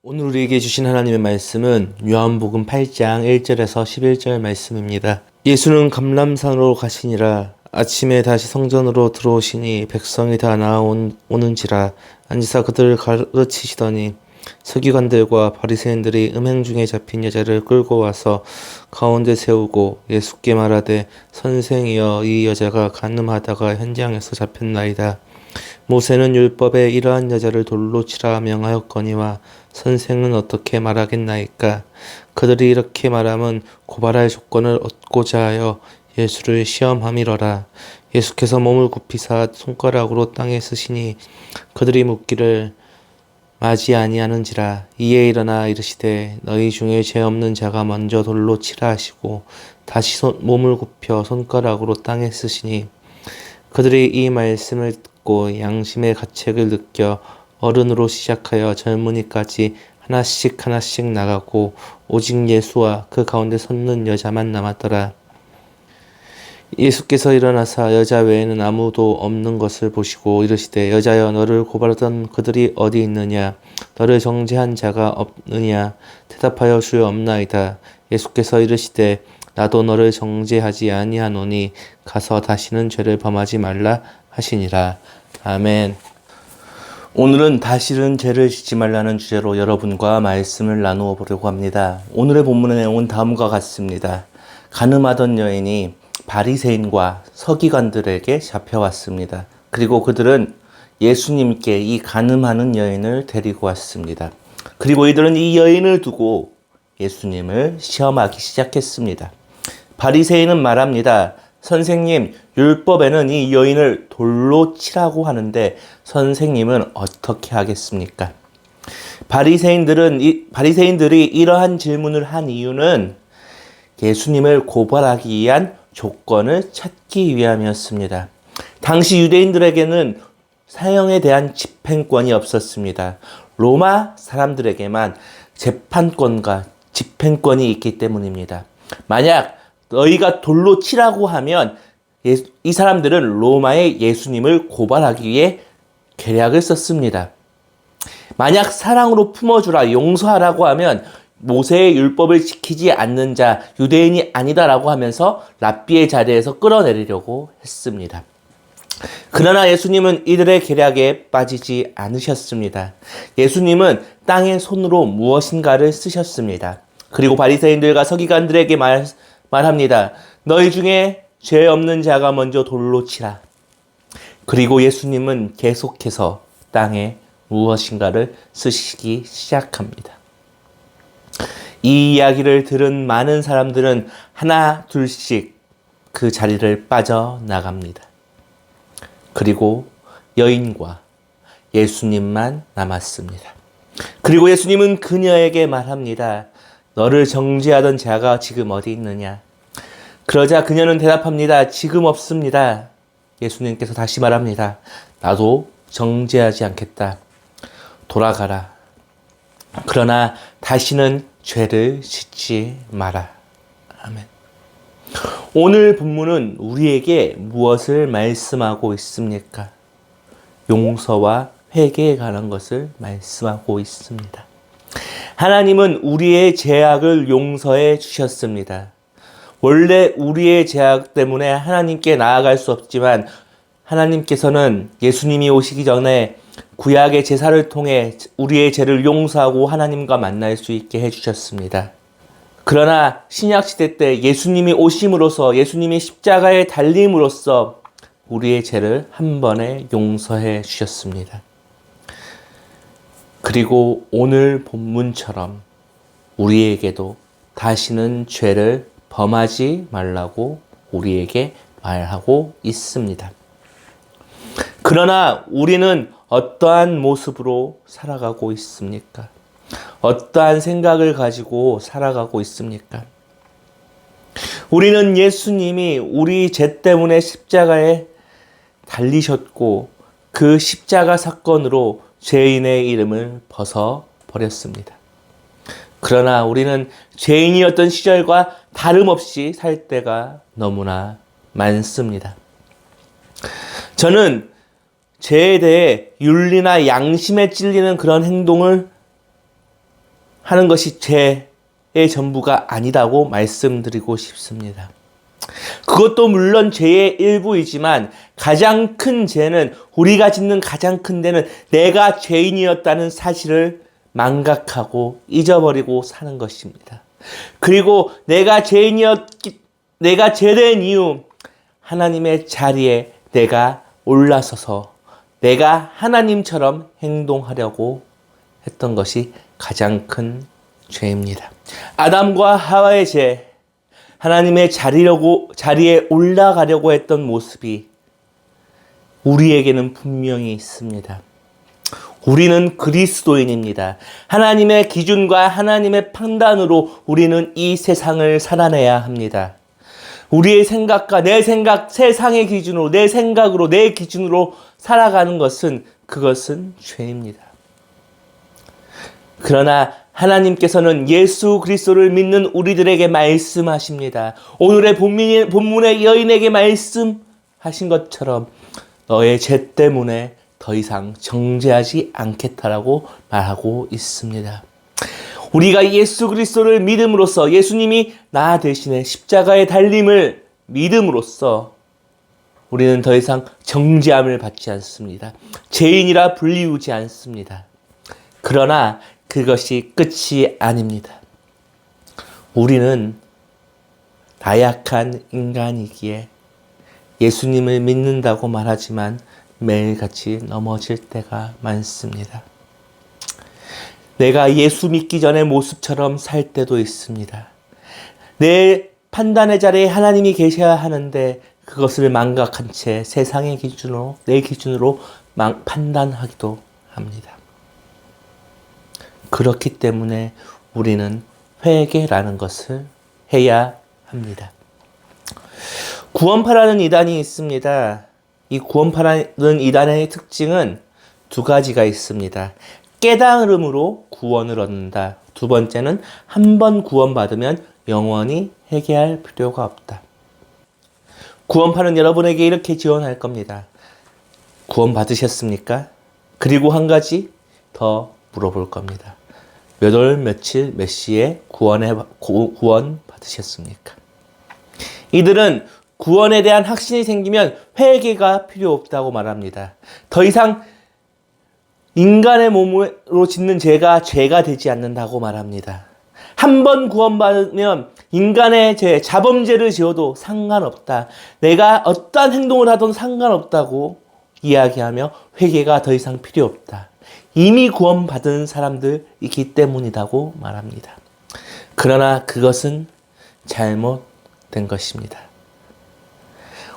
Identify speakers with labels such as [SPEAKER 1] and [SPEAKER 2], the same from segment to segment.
[SPEAKER 1] 오늘 우리에게 주신 하나님의 말씀은 요한복음 8장 1절에서 11절 말씀입니다. 예수는 감람산으로 가시니라. 아침에 다시 성전으로 들어오시니 백성이 다 나아오는지라 앉으사 그들을 가르치시더니 서기관들과 바리새인들이 음행 중에 잡힌 여자를 끌고 와서 가운데 세우고 예수께 말하되 선생이여 이 여자가 간음하다가 현장에서 잡혔나이다. 모세는 율법에 이러한 여자를 돌로 치라 명하였거니와 선생은 어떻게 말하겠나이까? 그들이 이렇게 말함은 고발할 조건을 얻고자 하여 예수를 시험함이러라. 예수께서 몸을 굽히사 손가락으로 땅에 쓰시니 그들이 묻기를 마지 아니하는지라. 이에 일어나 이르시되 너희 중에 죄 없는 자가 먼저 돌로 치라 하시고 다시 몸을 굽혀 손가락으로 땅에 쓰시니 그들이 이 말씀을 듣고 양심의 가책을 느껴 어른으로 시작하여 젊은이까지 하나씩 나가고 오직 예수와 그 가운데 섰는 여자만 남았더라. 예수께서 일어나사 여자 외에는 아무도 없는 것을 보시고 이르시되 여자여 너를 고발하던 그들이 어디 있느냐? 너를 정죄한 자가 없느냐? 대답하여 주여 없나이다. 예수께서 이르시되 나도 너를 정죄하지 아니하노니 가서 다시는 죄를 범하지 말라 하시니라. 아멘. 오늘은 다시는 죄를 짓지 말라는 주제로 여러분과 말씀을 나누어 보려고 합니다. 오늘의 본문의 내용은 다음과 같습니다. 간음하던 여인이 바리새인과 서기관들에게 잡혀왔습니다. 그리고 그들은 예수님께 이 간음하는 여인을 데리고 왔습니다. 그리고 이들은 이 여인을 두고 예수님을 시험하기 시작했습니다. 바리새인은 말합니다. 선생님, 율법에는 이 여인을 돌로 치라고 하는데 선생님은 어떻게 하겠습니까? 바리새인들이 이러한 질문을 한 이유는 예수님을 고발하기 위한 조건을 찾기 위함이었습니다. 당시 유대인들에게는 사형에 대한 집행권이 없었습니다. 로마 사람들에게만 재판권과 집행권이 있기 때문입니다. 만약 너희가 돌로 치라고 하면 이 사람들은 로마의 예수님을 고발하기 위해 계략을 썼습니다. 만약 사랑으로 품어주라, 용서하라고 하면 모세의 율법을 지키지 않는 자, 유대인이 아니다라고 하면서 랍비의 자리에서 끌어내리려고 했습니다. 그러나 예수님은 이들의 계략에 빠지지 않으셨습니다. 예수님은 땅에 손으로 무엇인가를 쓰셨습니다. 그리고 바리새인들과 서기관들에게 말합니다. 너희 중에 죄 없는 자가 먼저 돌로 치라. 그리고 예수님은 계속해서 땅에 무엇인가를 쓰시기 시작합니다. 이 이야기를 들은 많은 사람들은 하나 둘씩 그 자리를 빠져나갑니다. 그리고 여인과 예수님만 남았습니다. 그리고 예수님은 그녀에게 말합니다. 너를 정죄하던 자가 지금 어디 있느냐? 그러자 그녀는 대답합니다. 지금 없습니다. 예수님께서 다시 말합니다. 나도 정죄하지 않겠다. 돌아가라. 그러나 다시는 죄를 짓지 마라. 아멘. 오늘 본문은 우리에게 무엇을 말씀하고 있습니까? 용서와 회개에 관한 것을 말씀하고 있습니다. 하나님은 우리의 죄악을 용서해 주셨습니다. 원래 우리의 죄악 때문에 하나님께 나아갈 수 없지만 하나님께서는 예수님이 오시기 전에 구약의 제사를 통해 우리의 죄를 용서하고 하나님과 만날 수 있게 해주셨습니다. 그러나 신약시대 때 예수님이 오심으로써 예수님이 십자가에 달림으로써 우리의 죄를 한 번에 용서해 주셨습니다. 그리고 오늘 본문처럼 우리에게도 다시는 죄를 범하지 말라고 우리에게 말하고 있습니다. 그러나 우리는 어떠한 모습으로 살아가고 있습니까? 어떠한 생각을 가지고 살아가고 있습니까? 우리는 예수님이 우리 죄 때문에 십자가에 달리셨고 그 십자가 사건으로 죄인의 이름을 벗어버렸습니다. 그러나 우리는 죄인이었던 시절과 다름없이 살 때가 너무나 많습니다. 저는 죄에 대해 윤리나 양심에 찔리는 그런 행동을 하는 것이 죄의 전부가 아니다고 말씀드리고 싶습니다. 그것도 물론 죄의 일부이지만 가장 큰 죄는, 우리가 짓는 가장 큰 죄는 내가 죄인이었다는 사실을 망각하고 잊어버리고 사는 것입니다. 그리고 내가 죄된 이유, 하나님의 자리에 내가 올라서서 내가 하나님처럼 행동하려고 했던 것이 가장 큰 죄입니다. 아담과 하와의 죄, 하나님의 자리에 올라가려고 했던 모습이 우리에게는 분명히 있습니다. 우리는 그리스도인입니다. 하나님의 기준과 하나님의 판단으로 우리는 이 세상을 살아내야 합니다. 우리의 생각과 내 생각, 세상의 기준으로, 내 생각으로, 내 기준으로 살아가는 것은, 그것은 죄입니다. 그러나 하나님께서는 예수 그리스도를 믿는 우리들에게 말씀하십니다. 오늘의 본문의 여인에게 말씀하신 것처럼 너의 죄 때문에 더 이상 정죄하지 않겠다라고 말하고 있습니다. 우리가 예수 그리스도를 믿음으로써, 예수님이 나 대신에 십자가에 달림을 믿음으로써 우리는 더 이상 정죄함을 받지 않습니다. 죄인이라 불리우지 않습니다. 그러나 그것이 끝이 아닙니다. 우리는 나약한 인간이기에 예수님을 믿는다고 말하지만 매일같이 넘어질 때가 많습니다. 내가 예수 믿기 전의 모습처럼 살 때도 있습니다. 내 판단의 자리에 하나님이 계셔야 하는데 그것을 망각한 채 세상의 기준으로, 내 기준으로 판단하기도 합니다. 그렇기 때문에 우리는 회개라는 것을 해야 합니다. 구원파라는 이단이 있습니다. 이 구원파라는 이단의 특징은 두 가지가 있습니다. 깨달음으로 구원을 얻는다. 두 번째는 한 번 구원받으면 영원히 회개할 필요가 없다. 구원파는 여러분에게 이렇게 지원할 겁니다. 구원받으셨습니까? 그리고 한 가지 더 물어볼 겁니다. 몇 월, 며칠, 몇 시에 구원 받으셨습니까? 이들은 구원에 대한 확신이 생기면 회개가 필요 없다고 말합니다. 더 이상 인간의 몸으로 짓는 죄가 죄가 되지 않는다고 말합니다. 한 번 구원받으면 인간의 죄, 자범죄를 지어도 상관없다. 내가 어떠한 행동을 하든 상관없다고 이야기하며 회개가 더 이상 필요 없다. 이미 구원받은 사람들이기 때문이라고 말합니다. 그러나 그것은 잘못된 것입니다.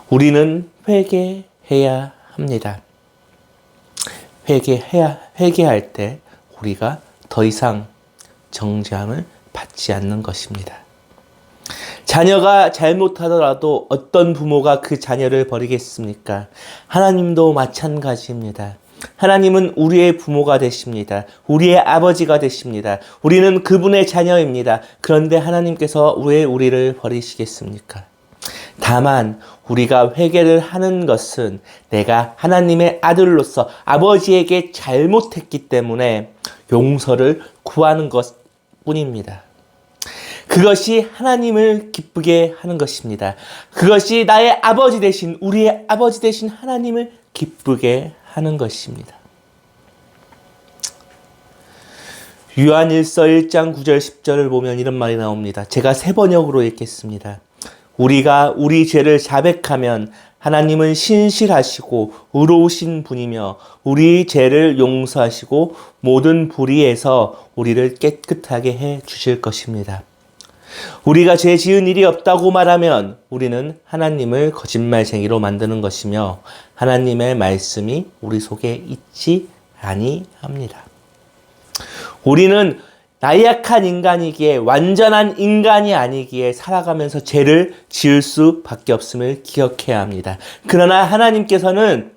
[SPEAKER 1] 우리는 회개해야 합니다. 회개할 때 우리가 더 이상 정죄함을 받지 않는 것입니다. 자녀가 잘못하더라도 어떤 부모가 그 자녀를 버리겠습니까? 하나님도 마찬가지입니다. 하나님은 우리의 부모가 되십니다. 우리의 아버지가 되십니다. 우리는 그분의 자녀입니다. 그런데 하나님께서 왜 우리를 버리시겠습니까? 다만 우리가 회개를 하는 것은 내가 하나님의 아들로서 아버지에게 잘못했기 때문에 용서를 구하는 것뿐입니다. 그것이 하나님을 기쁘게 하는 것입니다. 그것이 나의 아버지 되신, 우리의 아버지 되신 하나님을 기쁘게 하는 것입니다. 요한일서 1장 9절 10절을 보면 이런 말이 나옵니다. 제가 세 번역으로 읽겠습니다. 우리가 우리 죄를 자백하면 하나님은 신실하시고 의로우신 분이며 우리 죄를 용서하시고 모든 불의에서 우리를 깨끗하게 해 주실 것입니다. 우리가 죄 지은 일이 없다고 말하면 우리는 하나님을 거짓말쟁이로 만드는 것이며 하나님의 말씀이 우리 속에 있지 아니합니다. 우리는 나약한 인간이기에, 완전한 인간이 아니기에 살아가면서 죄를 지을 수밖에 없음을 기억해야 합니다. 그러나 하나님께서는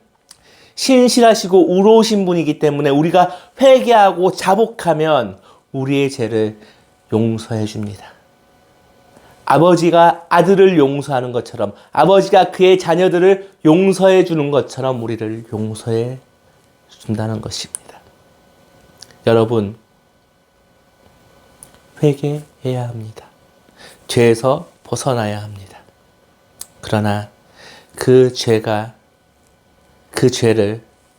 [SPEAKER 1] 신실하시고 의로우신 분이기 때문에 우리가 회개하고 자복하면 우리의 죄를 용서해 줍니다. 아버지가 아들을 용서하는 것처럼, 아버지가 그의 자녀들을 용서해 주는 것처럼 우리를 용서해 준다는 것입니다. 여러분, 회개해야 합니다. 죄에서 벗어나야 합니다. 그러나 그 죄를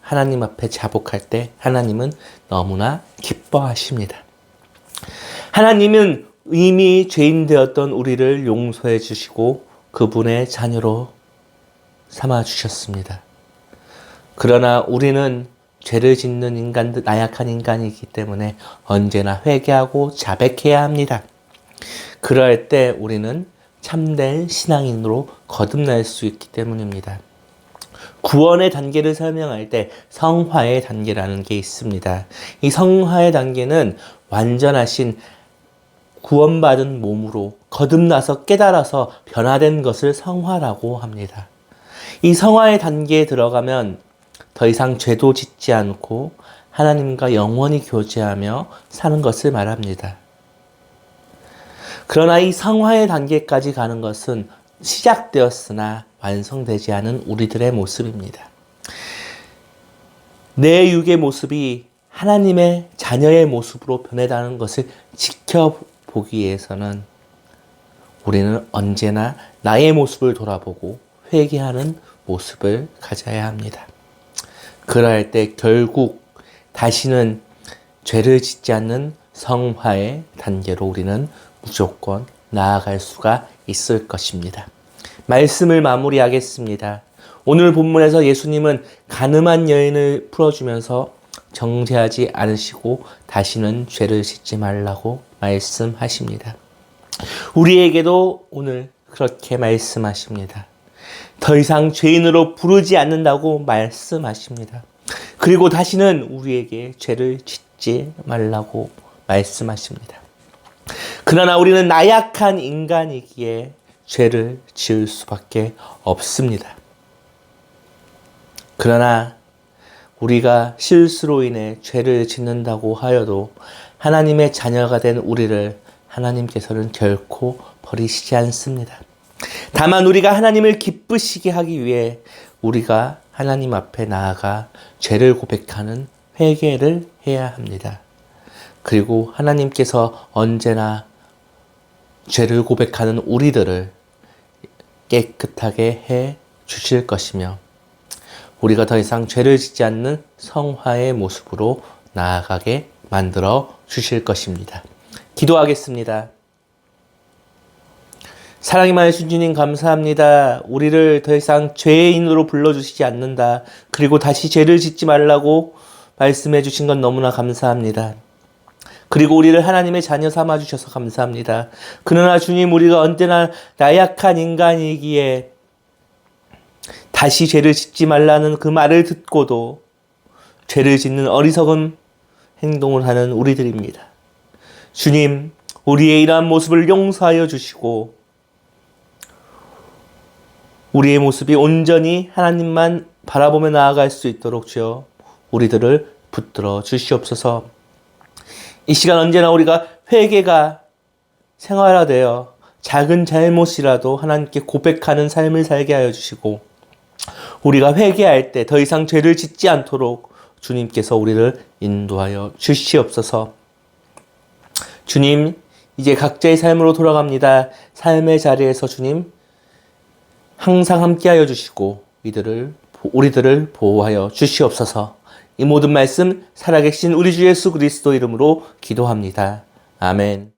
[SPEAKER 1] 하나님 앞에 자복할 때 하나님은 너무나 기뻐하십니다. 하나님은 이미 죄인 되었던 우리를 용서해 주시고 그분의 자녀로 삼아 주셨습니다. 그러나 우리는 죄를 짓는 인간들, 나약한 인간이기 때문에 언제나 회개하고 자백해야 합니다. 그럴 때 우리는 참된 신앙인으로 거듭날 수 있기 때문입니다. 구원의 단계를 설명할 때 성화의 단계라는 게 있습니다. 이 성화의 단계는 완전하신 구원받은 몸으로 거듭나서 깨달아서 변화된 것을 성화라고 합니다. 이 성화의 단계에 들어가면 더 이상 죄도 짓지 않고 하나님과 영원히 교제하며 사는 것을 말합니다. 그러나 이 성화의 단계까지 가는 것은 시작되었으나 완성되지 않은 우리들의 모습입니다. 내 육의 모습이 하나님의 자녀의 모습으로 변해가는 것을 지켜보기 위해서는 우리는 언제나 나의 모습을 돌아보고 회개하는 모습을 가져야 합니다. 그럴 때 결국 다시는 죄를 짓지 않는 성화의 단계로 우리는 무조건 나아갈 수가 있을 것입니다. 말씀을 마무리하겠습니다. 오늘 본문에서 예수님은 가늠한 여인을 풀어주면서 정죄하지 않으시고 다시는 죄를 짓지 말라고 말씀하십니다. 우리에게도 오늘 그렇게 말씀하십니다. 더 이상 죄인으로 부르지 않는다고 말씀하십니다. 그리고 다시는 우리에게 죄를 짓지 말라고 말씀하십니다. 그러나 우리는 나약한 인간이기에 죄를 지을 수밖에 없습니다. 그러나 우리가 실수로 인해 죄를 짓는다고 하여도 하나님의 자녀가 된 우리를 하나님께서는 결코 버리시지 않습니다. 다만 우리가 하나님을 기쁘시게 하기 위해 우리가 하나님 앞에 나아가 죄를 고백하는 회개를 해야 합니다. 그리고 하나님께서 언제나 죄를 고백하는 우리들을 깨끗하게 해 주실 것이며 우리가 더 이상 죄를 짓지 않는 성화의 모습으로 나아가게 만들어 주실 것입니다. 기도하겠습니다. 사랑이 많으신 주님 감사합니다. 우리를 더 이상 죄인으로 불러주시지 않는다. 그리고 다시 죄를 짓지 말라고 말씀해 주신 건 너무나 감사합니다. 그리고 우리를 하나님의 자녀 삼아 주셔서 감사합니다. 그러나 주님 우리가 언제나 나약한 인간이기에 다시 죄를 짓지 말라는 그 말을 듣고도 죄를 짓는 어리석은 행동을 하는 우리들입니다. 주님 우리의 이러한 모습을 용서하여 주시고 우리의 모습이 온전히 하나님만 바라보며 나아갈 수 있도록 주여 우리들을 붙들어 주시옵소서. 이 시간 언제나 우리가 회개가 생활화되어 작은 잘못이라도 하나님께 고백하는 삶을 살게 하여 주시고 우리가 회개할 때 더 이상 죄를 짓지 않도록 주님께서 우리를 인도하여 주시옵소서. 주님 이제 각자의 삶으로 돌아갑니다. 삶의 자리에서 주님 항상 함께하여 주시고 우리들을 보호하여 주시옵소서. 이 모든 말씀 살아계신 우리 주 예수 그리스도 이름으로 기도합니다. 아멘.